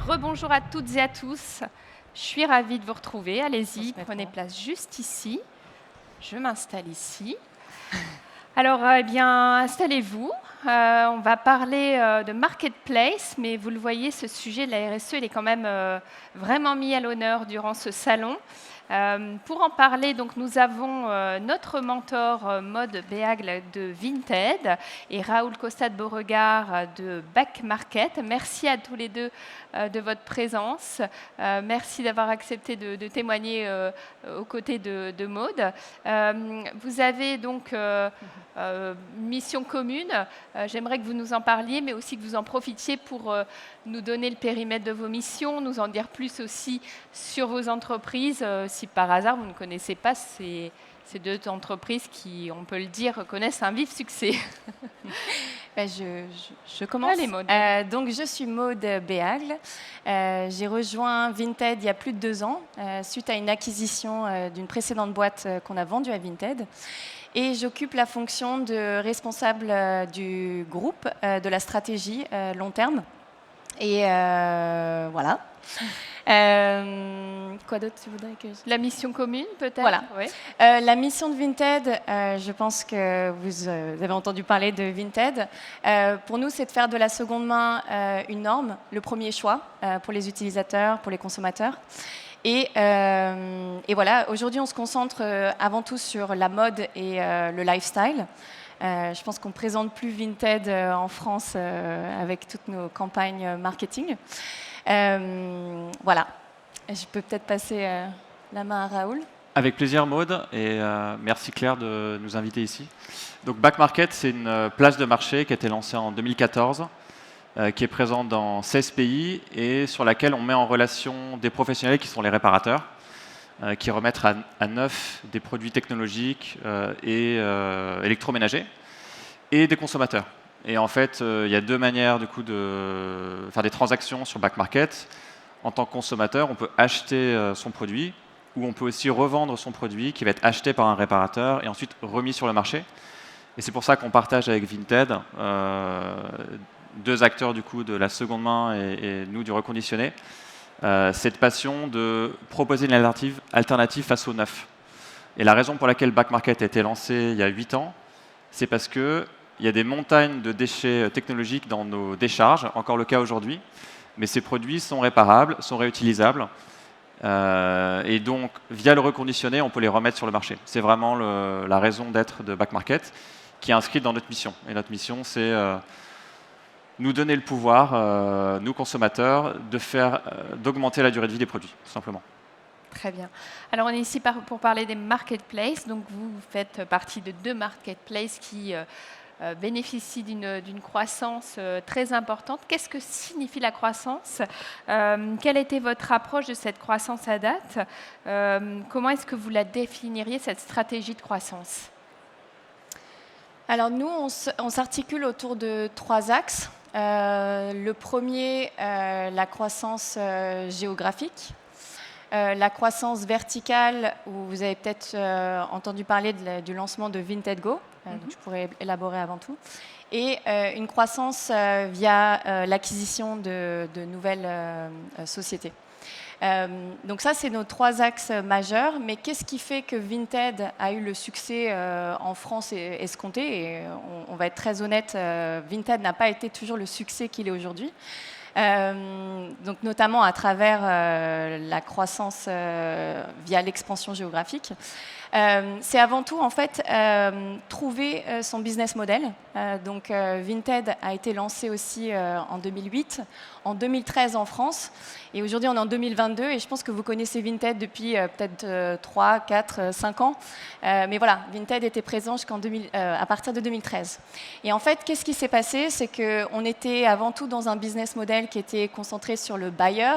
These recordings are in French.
rebonjour à toutes et à tous. Je suis ravie de vous retrouver. Allez-y, prenez place juste ici. Je m'installe ici. Alors, installez-vous. On va parler de marketplace, mais vous le voyez, ce sujet de la RSE, il est quand même vraiment mis à l'honneur durant ce salon. Pour en parler, donc, nous avons notre mentor Maud Béagle de Vinted et Raoul Costa de Beauregard de Back Market. Merci à tous les deux de votre présence. Merci d'avoir accepté de témoigner aux côtés de Maud. Vous avez donc une mission commune. J'aimerais que vous nous en parliez, mais aussi que vous en profitiez pour nous donner le périmètre de vos missions, nous en dire plus aussi sur vos entreprises. Si par hasard vous ne connaissez pas ces deux entreprises qui, on peut le dire, connaissent un vif succès. Je commence. Allez, Maud. Donc, je suis Maud Béagle. J'ai rejoint Vinted il y a plus de 2 ans, suite à une acquisition d'une précédente boîte qu'on a vendue à Vinted. Et j'occupe la fonction de responsable du groupe de la stratégie long terme. Et voilà. Quoi d'autre tu voudrais que La mission commune, peut-être. Voilà. Oui. La mission de Vinted, je pense que vous avez entendu parler de Vinted. Pour nous, c'est de faire de la seconde main une norme, le premier choix pour les utilisateurs, pour les consommateurs. Et voilà, aujourd'hui, on se concentre avant tout sur la mode et le lifestyle. Je pense qu'on ne présente plus Vinted en France avec toutes nos campagnes marketing. Voilà. Je peux peut-être passer la main à Raoul. Avec plaisir, Maud, et merci Claire de nous inviter ici. Donc Back Market, c'est une place de marché qui a été lancée en 2014, qui est présente dans 16 pays et sur laquelle on met en relation des professionnels qui sont les réparateurs, qui remettent à neuf des produits technologiques et électroménagers, et des consommateurs. Et en fait, il y a 2 manières du coup, de faire des transactions sur Back Market. En tant que consommateur, on peut acheter son produit, ou on peut aussi revendre son produit qui va être acheté par un réparateur et ensuite remis sur le marché. Et c'est pour ça qu'on partage avec Vinted, 2 acteurs du coup, de la seconde main et nous du reconditionné, cette passion de proposer une alternative face au neuf. Et la raison pour laquelle Back Market a été lancé il y a 8 ans, c'est parce qu'il y a des montagnes de déchets technologiques dans nos décharges, encore le cas aujourd'hui, mais ces produits sont réparables, sont réutilisables, et donc via le reconditionné, on peut les remettre sur le marché. C'est vraiment la raison d'être de Back Market qui est inscrite dans notre mission. Et notre mission, c'est nous donner le pouvoir, nous consommateurs, d'augmenter la durée de vie des produits, tout simplement. Très bien. Alors, on est ici pour parler des marketplaces. Donc, vous faites partie de 2 marketplaces qui bénéficient d'une croissance très importante. Qu'est-ce que signifie la croissance? Quelle était votre approche de cette croissance à date? Comment est-ce que vous la définiriez, cette stratégie de croissance? Alors nous, on s'articule autour de 3 axes. Le premier, la croissance géographique. La croissance verticale, où vous avez peut-être entendu parler du lancement de Vinted Go, donc je pourrais élaborer avant tout, et une croissance via l'acquisition de nouvelles sociétés. Donc ça, c'est nos 3 axes majeurs. Mais qu'est-ce qui fait que Vinted a eu le succès en France escompté? Et on va être très honnête, Vinted n'a pas été toujours le succès qu'il est aujourd'hui. Donc notamment à travers la croissance via l'expansion géographique. C'est avant tout en fait trouver son business model. Donc Vinted a été lancé aussi en 2008, en 2013 en France, et aujourd'hui on est en 2022 et je pense que vous connaissez Vinted depuis peut-être 3, 4, 5 ans. Mais voilà, Vinted était présent à partir de 2013. Et en fait, qu'est-ce qui s'est passé? C'est qu'on était avant tout dans un business model qui était concentré sur le buyer,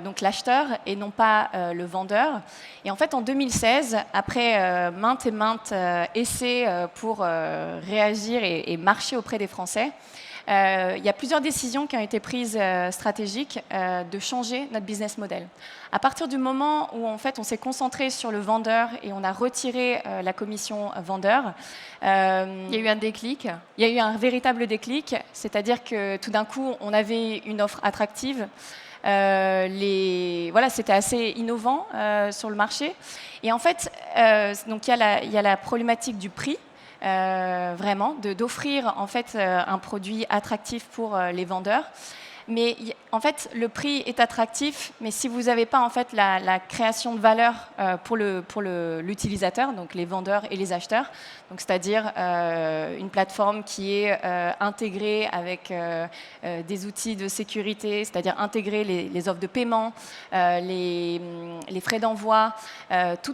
donc l'acheteur, et non pas le vendeur. Et en fait, en 2016, après maintes et maintes essais pour réagir et marcher auprès des Français, il y a plusieurs décisions qui ont été prises stratégiques de changer notre business model. À partir du moment où en fait, on s'est concentré sur le vendeur et on a retiré la commission vendeur, il y a eu un déclic. Il y a eu un véritable déclic, c'est-à-dire que tout d'un coup, on avait une offre attractive, Voilà, c'était assez innovant sur le marché. Et en fait, donc il y a la problématique du prix. Vraiment, d'offrir en fait un produit attractif pour les vendeurs. Mais en fait, le prix est attractif, mais si vous n'avez pas en fait la création de valeur pour l'utilisateur, donc les vendeurs et les acheteurs, donc c'est-à-dire une plateforme qui est intégrée avec des outils de sécurité, c'est-à-dire intégrer les offres de paiement, les frais d'envoi,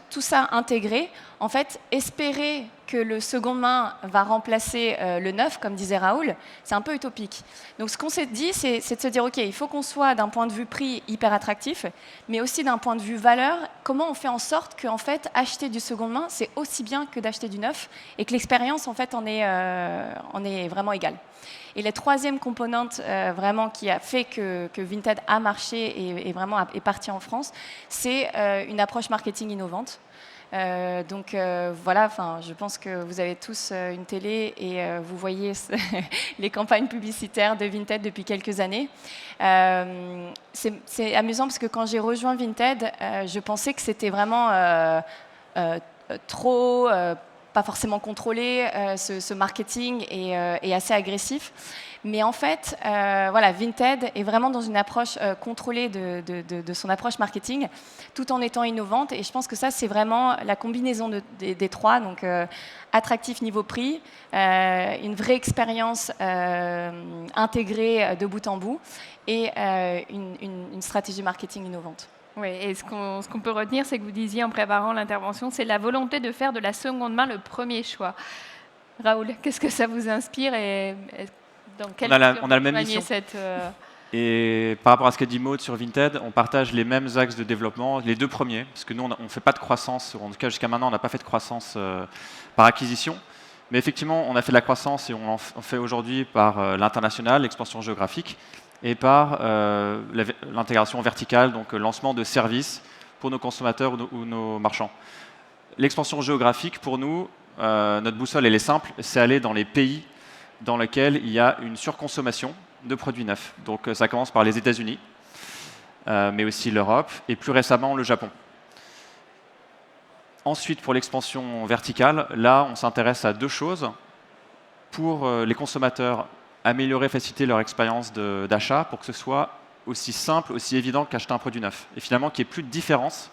tout ça intégré. En fait, espérer que le seconde main va remplacer le neuf, comme disait Raoul, c'est un peu utopique. Donc ce qu'on s'est dit, c'est de se dire, OK, il faut qu'on soit d'un point de vue prix hyper attractif, mais aussi d'un point de vue valeur, comment on fait en sorte que en fait, acheter du seconde main, c'est aussi bien que d'acheter du neuf, et que l'expérience en fait, en est vraiment égale. Et la troisième composante vraiment qui a fait que Vinted a marché et vraiment est parti en France, c'est une approche marketing innovante. Voilà, je pense que vous avez tous une télé et vous voyez les campagnes publicitaires de Vinted depuis quelques années. C'est amusant parce que quand j'ai rejoint Vinted, je pensais que c'était vraiment trop, pas forcément contrôlé, ce marketing est assez agressif. Mais en fait, voilà, Vinted est vraiment dans une approche contrôlée de son approche marketing, tout en étant innovante. Et je pense que ça, c'est vraiment la combinaison des trois. Donc, attractif niveau prix, une vraie expérience intégrée de bout en bout et une stratégie marketing innovante. Oui, et ce qu'on peut retenir, c'est que vous disiez en préparant l'intervention, c'est la volonté de faire de la seconde main le premier choix. Raoul, qu'est-ce que ça vous inspire et dans quelle on a la même mission. Et par rapport à ce qu'a dit Maud sur Vinted, on partage les mêmes axes de développement, les deux premiers, parce que nous, on ne fait pas de croissance, en tout cas jusqu'à maintenant, on n'a pas fait de croissance par acquisition. Mais effectivement, on a fait de la croissance et on fait aujourd'hui par l'international, l'expansion géographique, et par l'intégration verticale, donc le lancement de services pour nos consommateurs ou nos marchands. L'expansion géographique, pour nous, notre boussole, elle est simple, c'est aller dans les pays dans lesquels il y a une surconsommation de produits neufs. Donc ça commence par les États-Unis, mais aussi l'Europe, et plus récemment le Japon. Ensuite, pour l'expansion verticale, là, on s'intéresse à deux choses. Pour les consommateurs, améliorer, faciliter leur expérience d'achat pour que ce soit aussi simple, aussi évident qu'acheter un produit neuf. Et finalement, qu'il n'y ait plus de différence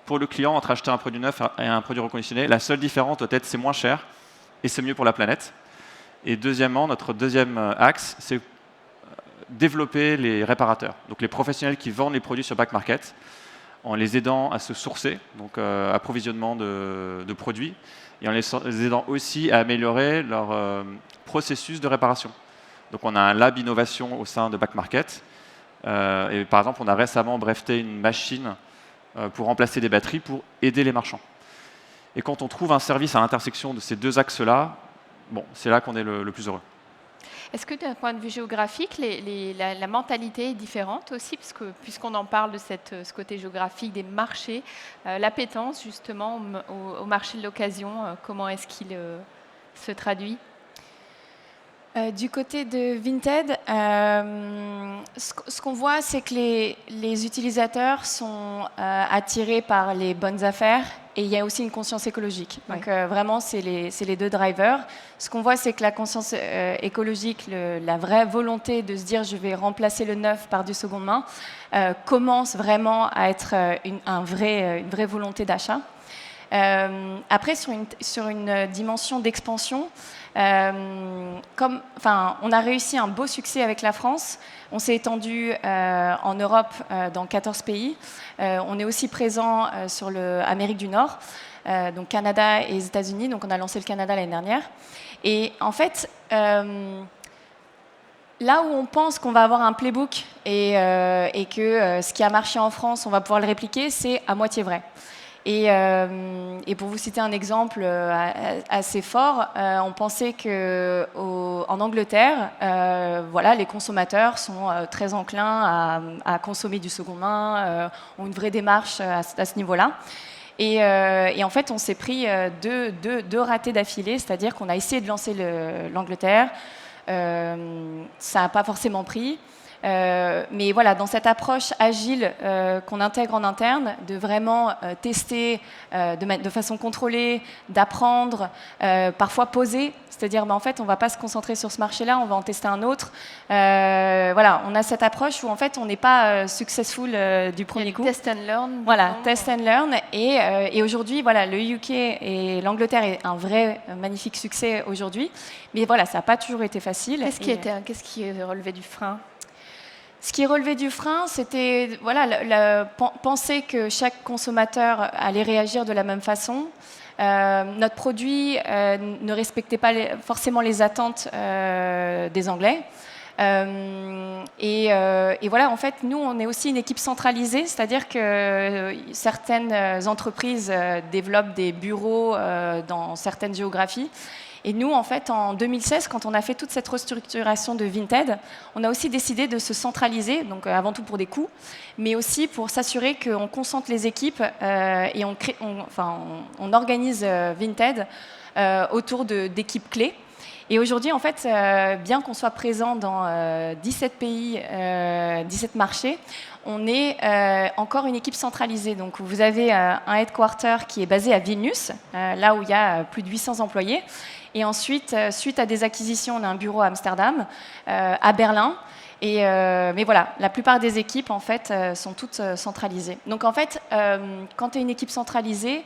pour le client entre acheter un produit neuf et un produit reconditionné. La seule différence doit être c'est moins cher et c'est mieux pour la planète. Et deuxièmement, notre deuxième axe, c'est développer les réparateurs, donc les professionnels qui vendent les produits sur Back Market, en les aidant à se sourcer, donc approvisionnement de produits, et en les aidant aussi à améliorer leur processus de réparation. Donc on a un lab innovation au sein de Back Market, et par exemple on a récemment breveté une machine pour remplacer des batteries pour aider les marchands. Et quand on trouve un service à l'intersection de ces deux axes-là, bon, c'est là qu'on est le plus heureux. Est-ce que d'un point de vue géographique, la mentalité est différente aussi, puisqu'on en parle de ce côté géographique des marchés, l'appétence justement au marché de l'occasion, comment est-ce qu'il se traduit ? Du côté de Vinted, ce qu'on voit, c'est que les utilisateurs sont attirés par les bonnes affaires et il y a aussi une conscience écologique. Donc vraiment, c'est les deux drivers. Ce qu'on voit, c'est que la conscience écologique, la vraie volonté de se dire je vais remplacer le neuf par du seconde main, commence vraiment à être une vraie volonté d'achat. Après, sur une dimension d'expansion, on a réussi un beau succès avec la France. On s'est étendu en Europe dans 14 pays. On est aussi présent sur l'Amérique du Nord, donc Canada et les États-Unis. Donc on a lancé le Canada l'année dernière. Et en fait, là où on pense qu'on va avoir un playbook et que ce qui a marché en France, on va pouvoir le répliquer, c'est à moitié vrai. Et pour vous citer un exemple assez fort, on pensait qu'en Angleterre, les consommateurs sont très enclins à consommer du seconde main, ont une vraie démarche à ce niveau-là. Et en fait, on s'est pris deux ratés d'affilée, c'est-à-dire qu'on a essayé de lancer l'Angleterre, ça n'a pas forcément pris. Mais voilà, dans cette approche agile qu'on intègre en interne, de vraiment tester de façon contrôlée, d'apprendre, parfois poser, c'est-à-dire en fait on ne va pas se concentrer sur ce marché-là, on va en tester un autre. Voilà, on a cette approche où en fait on n'est pas successful du premier coup. Test and learn. Voilà, test and learn. Et aujourd'hui, voilà, le UK et l'Angleterre est un vrai magnifique succès aujourd'hui. Mais voilà, ça n'a pas toujours été facile. Qu'est-ce qui relevait du frein? Ce qui relevait du frein, c'était voilà, penser que chaque consommateur allait réagir de la même façon. Notre produit ne respectait pas forcément les attentes des Anglais. Et voilà, en fait, nous, on est aussi une équipe centralisée, c'est-à-dire que certaines entreprises développent des bureaux dans certaines géographies. Et nous, en fait, en 2016, quand on a fait toute cette restructuration de Vinted, on a aussi décidé de se centraliser, donc avant tout pour des coûts, mais aussi pour s'assurer qu'on concentre les équipes et on organise Vinted autour d'équipes clés. Et aujourd'hui, en fait, bien qu'on soit présent dans 17 pays, 17 marchés, on est encore une équipe centralisée. Donc, vous avez un headquarter qui est basé à Vilnius, là où il y a plus de 800 employés. Et ensuite, suite à des acquisitions, on a un bureau à Amsterdam, à Berlin. Mais voilà, la plupart des équipes, en fait, sont toutes centralisées. Donc, en fait, quand tu es une équipe centralisée,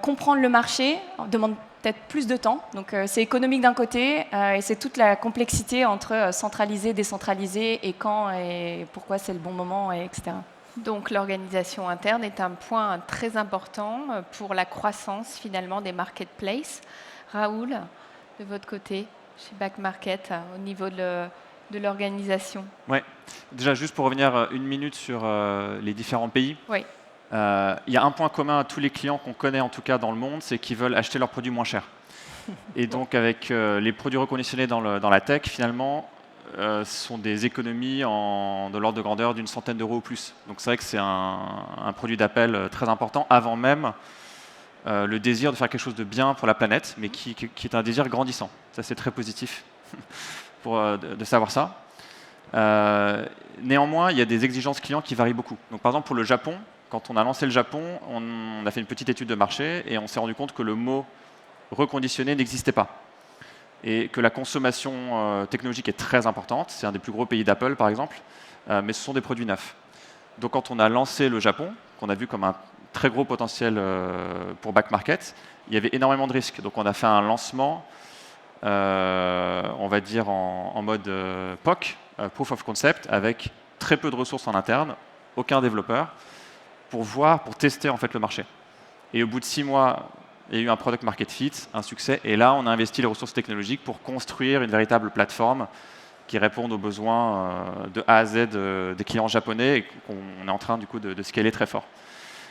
comprendre le marché demande peut-être plus de temps. Donc, c'est économique d'un côté et c'est toute la complexité entre centralisé, décentralisé et quand et pourquoi c'est le bon moment, etc. Donc, l'organisation interne est un point très important pour la croissance, finalement, des marketplaces. Raoul, de votre côté, chez Back Market, au niveau de l'organisation. Oui, déjà juste pour revenir une minute sur les différents pays. Oui. Il y a un point commun à tous les clients qu'on connaît en tout cas dans le monde, c'est qu'ils veulent acheter leurs produits moins chers. Et donc avec les produits reconditionnés dans la tech, finalement, ce sont des économies de l'ordre de grandeur d'une centaine d'euros ou plus. Donc c'est vrai que c'est un produit d'appel très important avant même le désir de faire quelque chose de bien pour la planète, mais qui est un désir grandissant. Ça, c'est très positif de savoir ça. Néanmoins, il y a des exigences clients qui varient beaucoup. Donc, par exemple, pour le Japon, quand on a lancé le Japon, on a fait une petite étude de marché et on s'est rendu compte que le mot reconditionné n'existait pas. Et que la consommation technologique est très importante. C'est un des plus gros pays d'Apple, par exemple, mais ce sont des produits neufs. Donc, quand on a lancé le Japon, qu'on a vu comme un très gros potentiel pour Back Market, il y avait énormément de risques. Donc on a fait un lancement, on va dire en mode POC, Proof of Concept, avec très peu de ressources en interne, aucun développeur, pour tester en fait le marché. Et au bout de 6 mois, il y a eu un product market fit, un succès, et là on a investi les ressources technologiques pour construire une véritable plateforme qui réponde aux besoins de A à Z des clients japonais et qu'on est en train du coup de scaler très fort.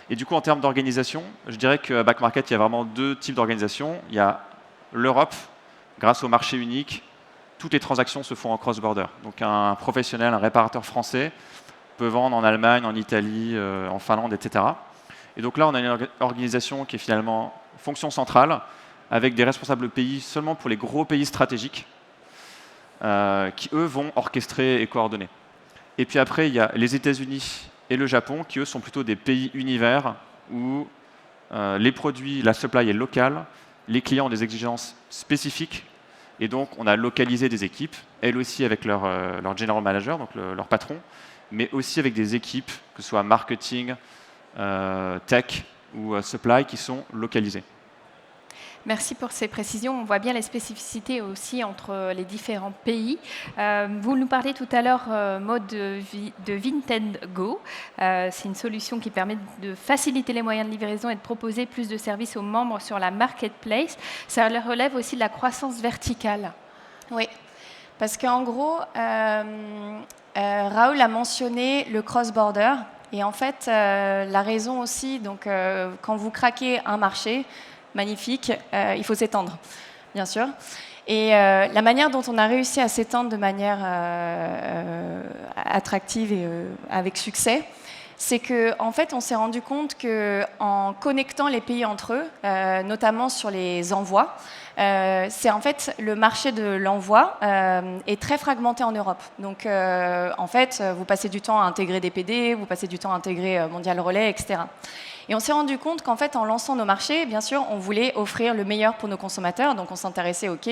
Et du coup, en termes d'organisation, je dirais qu'à Back Market, il y a vraiment 2 types d'organisation. Il y a l'Europe, grâce au marché unique, toutes les transactions se font en cross-border. Donc un professionnel, un réparateur français peut vendre en Allemagne, en Italie, en Finlande, etc. Et donc là, on a une organisation qui est finalement fonction centrale, avec des responsables pays seulement pour les gros pays stratégiques, qui eux vont orchestrer et coordonner. Et puis après, il y a les États-Unis et le Japon, qui eux sont plutôt des pays univers où les produits, la supply est locale, les clients ont des exigences spécifiques, et donc on a localisé des équipes, elles aussi avec leur general manager, donc leur patron, mais aussi avec des équipes, que ce soit marketing, tech ou supply, qui sont localisées. Merci pour ces précisions. On voit bien les spécificités aussi entre les différents pays. Vous nous parlez tout à l'heure mode de Vinted Go. C'est une solution qui permet de faciliter les moyens de livraison et de proposer plus de services aux membres sur la marketplace. Ça relève aussi de la croissance verticale. Oui, parce qu'en gros, Raoul a mentionné le cross-border. Et en fait, la raison aussi, donc, quand vous craquez un marché, magnifique, il faut s'étendre, bien sûr. Et la manière dont on a réussi à s'étendre de manière attractive et avec succès, c'est qu'en fait, on s'est rendu compte qu'en connectant les pays entre eux, notamment sur les envois, c'est en fait le marché de l'envoi est très fragmenté en Europe. Donc, en fait, vous passez du temps à intégrer des PD, vous passez du temps à intégrer Mondial Relay, etc. Et on s'est rendu compte qu'en fait, en lançant nos marchés, bien sûr, on voulait offrir le meilleur pour nos consommateurs. Donc, on s'intéressait, OK,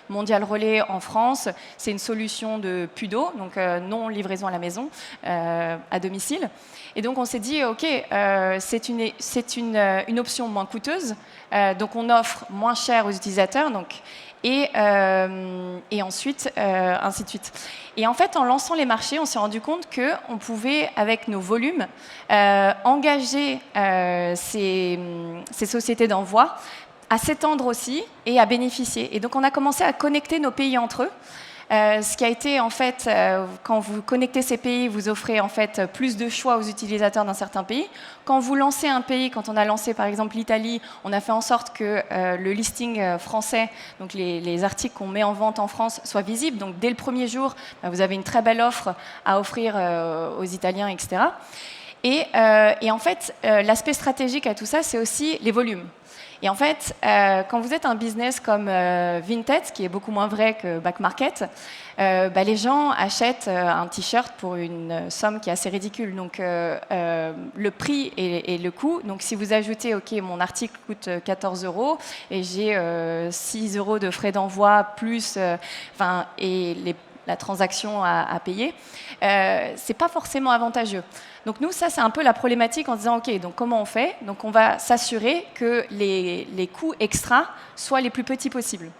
Mondial Relay en France, c'est une solution de PUDO, donc non livraison à la maison, à domicile. Et donc, on s'est dit, OK, c'est une option moins coûteuse, donc on offre moins cher aux utilisateurs. Donc, et ensuite, ainsi de suite. Et en fait, en lançant les marchés, on s'est rendu compte qu'on pouvait, avec nos volumes, engager ces sociétés d'envoi à s'étendre aussi et à bénéficier. Et donc, on a commencé à connecter nos pays entre eux. Ce qui a été, en fait, quand vous connectez ces pays, vous offrez en fait plus de choix aux utilisateurs d'un certain pays. Quand vous lancez un pays, quand on a lancé par exemple l'Italie, on a fait en sorte que le listing français, donc les articles qu'on met en vente en France, soient visibles. Donc dès le premier jour, vous avez une très belle offre à offrir aux Italiens, etc. Et en fait, l'aspect stratégique à tout ça, c'est aussi les volumes. Et en fait, quand vous êtes un business comme Vinted, ce qui est beaucoup moins vrai que Back Market, les gens achètent un t-shirt pour une somme qui est assez ridicule. Donc, le prix et le coût. Donc, si vous ajoutez, OK, mon article coûte 14 € et j'ai 6 € de frais d'envoi plus, la transaction à payer, c'est pas forcément avantageux. Donc nous, ça, c'est un peu la problématique en disant, OK, donc comment on fait? Donc on va s'assurer que les coûts extra soient les plus petits possibles.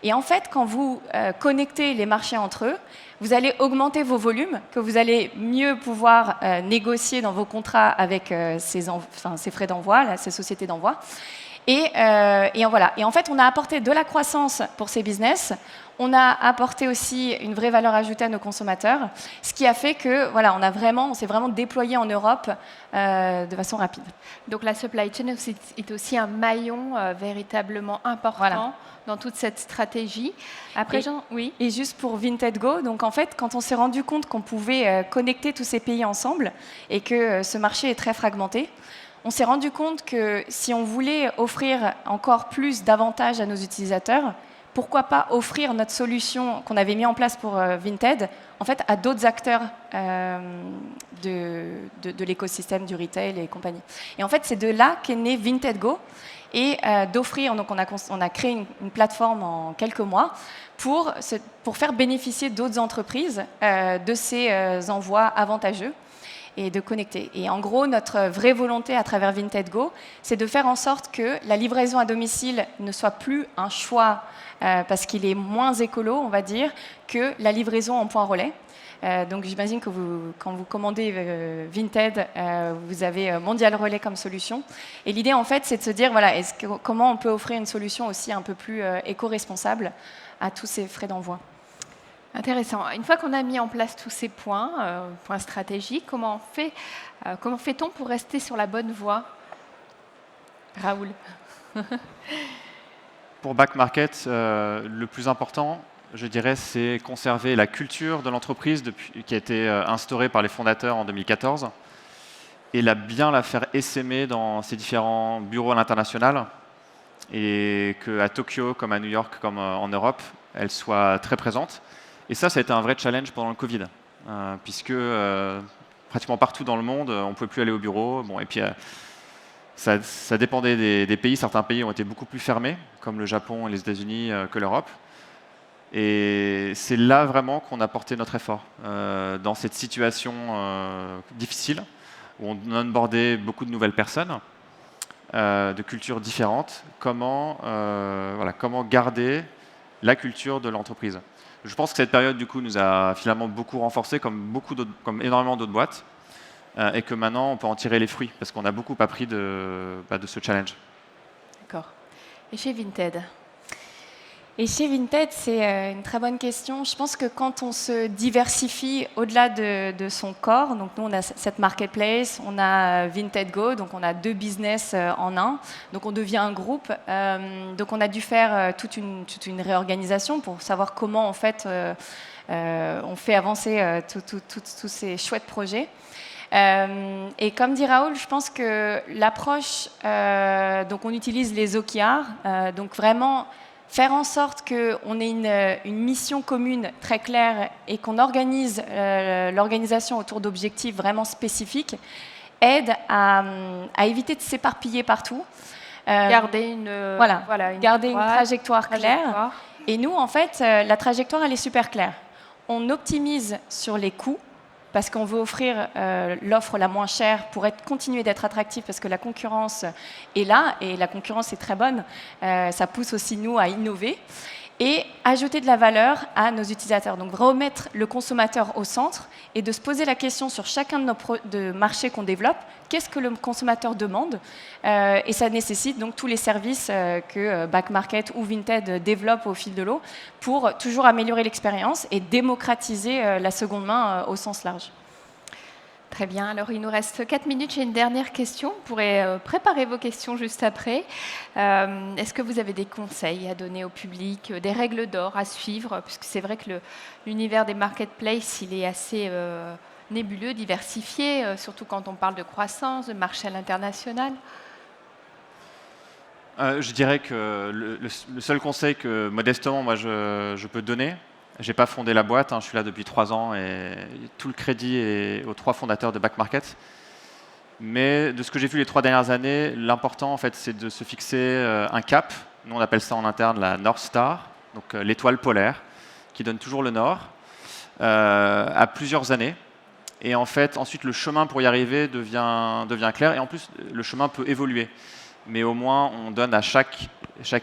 Et en fait, quand vous connectez les marchés entre eux, vous allez augmenter vos volumes, que vous allez mieux pouvoir négocier dans vos contrats avec ces frais d'envoi, ces sociétés d'envoi. Et voilà. Et en fait, on a apporté de la croissance pour ces business. On a apporté aussi une vraie valeur ajoutée à nos consommateurs, ce qui a fait que voilà, on s'est vraiment déployé en Europe de façon rapide. Donc la supply chain est aussi un maillon véritablement important dans toute cette stratégie. Après, oui. Et juste pour Vinted Go, donc en fait, quand on s'est rendu compte qu'on pouvait connecter tous ces pays ensemble et que ce marché est très fragmenté, on s'est rendu compte que si on voulait offrir encore plus d'avantages à nos utilisateurs, pourquoi pas offrir notre solution qu'on avait mis en place pour Vinted en fait, à d'autres acteurs de l'écosystème du retail et compagnie. Et en fait, c'est de là qu'est né Vinted Go et d'offrir, donc on a créé une plateforme en quelques mois pour faire bénéficier d'autres entreprises de ces envois avantageux et de connecter. Et en gros, notre vraie volonté à travers Vinted Go, c'est de faire en sorte que la livraison à domicile ne soit plus un choix parce qu'il est moins écolo, on va dire, que la livraison en point relais. Donc j'imagine que quand vous commandez Vinted, vous avez Mondial Relay comme solution. Et l'idée, en fait, c'est de se dire, voilà, comment on peut offrir une solution aussi un peu plus éco-responsable à tous ces frais d'envoi. Intéressant. Une fois qu'on a mis en place tous ces points stratégiques, comment fait-on pour rester sur la bonne voie? Raoul. Pour Back Market, le plus important, je dirais, c'est conserver la culture de l'entreprise qui a été instaurée par les fondateurs en 2014 et bien la faire essaimer dans ces différents bureaux à l'international et qu'à Tokyo, comme à New York, comme en Europe, elle soit très présente. Et ça a été un vrai challenge pendant le Covid, puisque pratiquement partout dans le monde, on ne pouvait plus aller au bureau. Bon, et puis, ça dépendait des pays. Certains pays ont été beaucoup plus fermés, comme le Japon et les États-Unis, que l'Europe. Et c'est là vraiment qu'on a porté notre effort, dans cette situation difficile, où on onboardait beaucoup de nouvelles personnes, de cultures différentes. Comment garder la culture de l'entreprise. Je pense que cette période, du coup, nous a finalement beaucoup renforcés, comme énormément d'autres boîtes, et que maintenant, on peut en tirer les fruits, parce qu'on a beaucoup appris de ce challenge. D'accord. Et chez Vinted? Et chez Vinted, c'est une très bonne question. Je pense que quand on se diversifie au-delà de son corps, donc nous on a cette marketplace, on a Vinted Go, donc on a 2 business en un, donc on devient un groupe. Donc on a dû faire toute une réorganisation pour savoir comment en fait on fait avancer tous ces chouettes projets. Et comme dit Raoul, je pense que l'approche, donc on utilise les OKR, donc vraiment faire en sorte qu'on ait une mission commune très claire et qu'on organise l'organisation autour d'objectifs vraiment spécifiques aide à éviter de s'éparpiller partout. Garder une trajectoire claire. Et nous, en fait, la trajectoire, elle est super claire. On optimise sur les coûts parce qu'on veut offrir l'offre la moins chère pour continuer d'être attractif parce que la concurrence est là et la concurrence est très bonne. Ça pousse aussi nous à innover et ajouter de la valeur à nos utilisateurs. Donc remettre le consommateur au centre et de se poser la question sur chacun de nos marchés qu'on développe, qu'est-ce que le consommateur demande, et ça nécessite donc tous les services que Back Market ou Vinted développent au fil de l'eau pour toujours améliorer l'expérience et démocratiser la seconde main au sens large. Très bien, alors il nous reste 4 minutes, j'ai une dernière question. Vous pourrez préparer vos questions juste après. Est-ce que vous avez des conseils à donner au public, des règles d'or à suivre? Puisque c'est vrai que l'univers des marketplaces, il est assez nébuleux, diversifié, surtout quand on parle de croissance, de marché à l'international. Je dirais que le seul conseil que modestement moi je peux donner, j'ai pas fondé la boîte, je suis là depuis 3 ans et tout le crédit est aux 3 fondateurs de Back Market. Mais de ce que j'ai vu les 3 dernières années, l'important en fait c'est de se fixer un cap. Nous on appelle ça en interne la North Star, donc l'étoile polaire qui donne toujours le nord à plusieurs années. Et en fait ensuite le chemin pour y arriver devient clair et en plus le chemin peut évoluer. Mais au moins on donne à chaque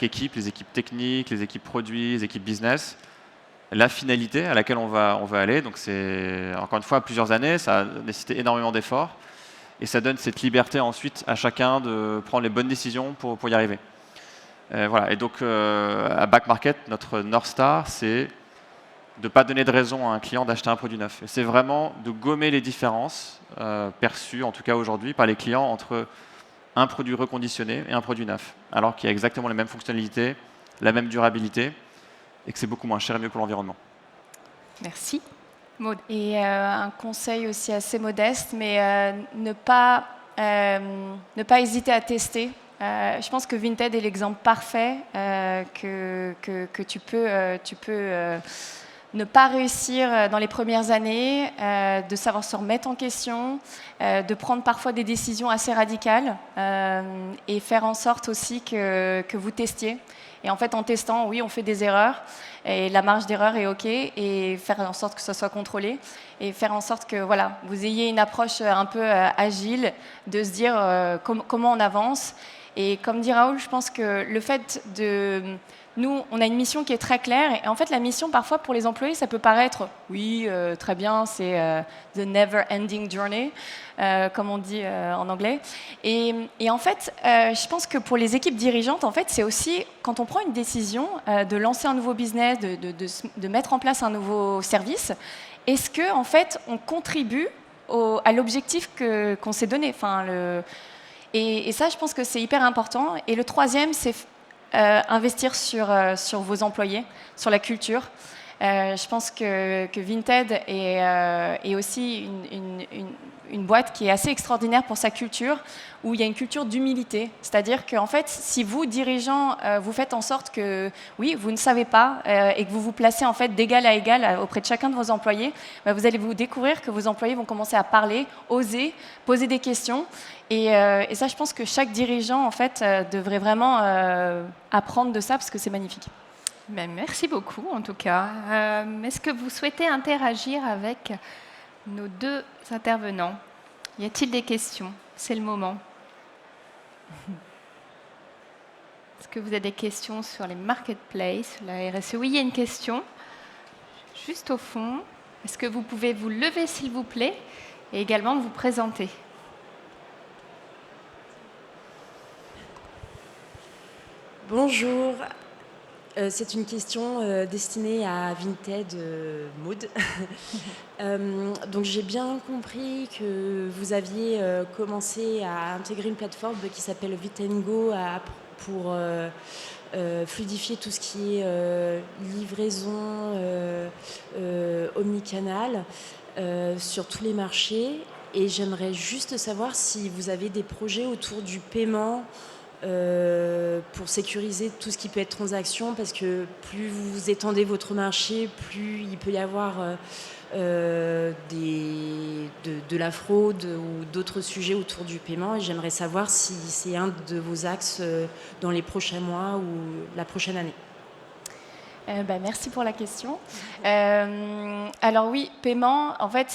équipe, les équipes techniques, les équipes produits, les équipes business, la finalité à laquelle on va aller. Donc c'est encore une fois plusieurs années, ça a nécessité énormément d'efforts et ça donne cette liberté ensuite à chacun de prendre les bonnes décisions pour y arriver. Voilà. Et donc à Back Market, notre North Star, c'est de ne pas donner de raison à un client d'acheter un produit neuf. Et c'est vraiment de gommer les différences perçues, en tout cas aujourd'hui, par les clients entre un produit reconditionné et un produit neuf, alors qu'il y a exactement les mêmes fonctionnalités, la même durabilité, et que c'est beaucoup moins cher et mieux pour l'environnement. Merci. Maud. Et un conseil aussi assez modeste, mais ne pas hésiter à tester. Je pense que Vinted est l'exemple parfait que tu peux ne pas réussir dans les premières années, de savoir se remettre en question, de prendre parfois des décisions assez radicales et faire en sorte aussi que vous testiez. Et en fait, en testant, oui, on fait des erreurs et la marge d'erreur est OK et faire en sorte que ça soit contrôlé et faire en sorte que voilà, vous ayez une approche un peu agile de se dire comment on avance. Et comme dit Raoul, je pense que le fait de... Nous, on a une mission qui est très claire. Et en fait, la mission, parfois, pour les employés, ça peut paraître, oui, très bien, c'est the never-ending journey, comme on dit en anglais. Et en fait, je pense que pour les équipes dirigeantes, en fait, c'est aussi, quand on prend une décision de lancer un nouveau business, de mettre en place un nouveau service, est-ce que, en fait, on contribue à l'objectif qu'on s'est donné, et ça, je pense que c'est hyper important. Et le troisième, c'est investir sur vos employés, sur la culture. Je pense que Vinted est aussi une boîte qui est assez extraordinaire pour sa culture, où il y a une culture d'humilité. C'est-à-dire qu'en fait, si vous, dirigeants, vous faites en sorte que, oui, vous ne savez pas et que vous vous placez en fait d'égal à égal auprès de chacun de vos employés, vous allez vous découvrir que vos employés vont commencer à parler, oser, poser des questions. Et ça, je pense que chaque dirigeant, en fait, devrait vraiment apprendre de ça parce que c'est magnifique. Merci beaucoup, en tout cas. Est-ce que vous souhaitez interagir avec nos 2 intervenants? Y a-t-il des questions? C'est le moment. Est-ce que vous avez des questions sur les marketplaces, sur la RSE? Oui, il y a une question, juste au fond. Est-ce que vous pouvez vous lever, s'il vous plaît, et également vous présenter? Bonjour. C'est une question destinée à Vinted Maud. Donc j'ai bien compris que vous aviez commencé à intégrer une plateforme qui s'appelle Vitengo pour fluidifier tout ce qui est livraison omnicanal sur tous les marchés. Et j'aimerais juste savoir si vous avez des projets autour du paiement pour sécuriser tout ce qui peut être transaction, parce que plus vous étendez votre marché, plus il peut y avoir de la fraude ou d'autres sujets autour du paiement. Et j'aimerais savoir si c'est un de vos axes dans les prochains mois ou la prochaine année. Merci pour la question. Alors oui, paiement, en fait,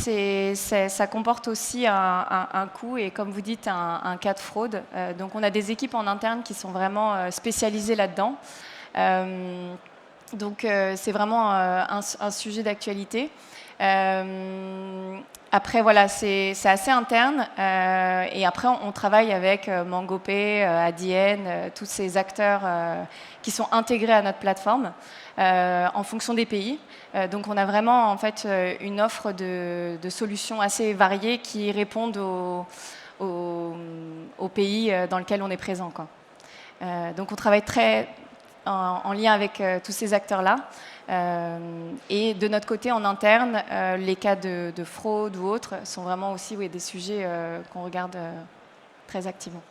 ça comporte aussi un coût et, comme vous dites, un cas de fraude. Donc on a des équipes en interne qui sont vraiment spécialisées là-dedans. Donc c'est vraiment un sujet d'actualité. Après, voilà, c'est assez interne. Et après, on travaille avec MangoPay, Adyen, tous ces acteurs qui sont intégrés à notre plateforme en fonction des pays. Donc, on a vraiment en fait une offre de solutions assez variées qui répondent aux pays dans lesquels on est présent, quoi. Donc, on travaille très en lien avec tous ces acteurs-là. Et de notre côté, en interne, les cas de fraude ou autres sont vraiment aussi des sujets qu'on regarde très activement.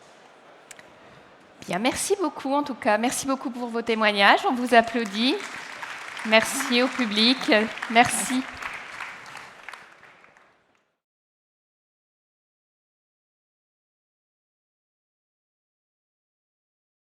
Bien, merci beaucoup en tout cas. Merci beaucoup pour vos témoignages. On vous applaudit. Merci au public. Merci.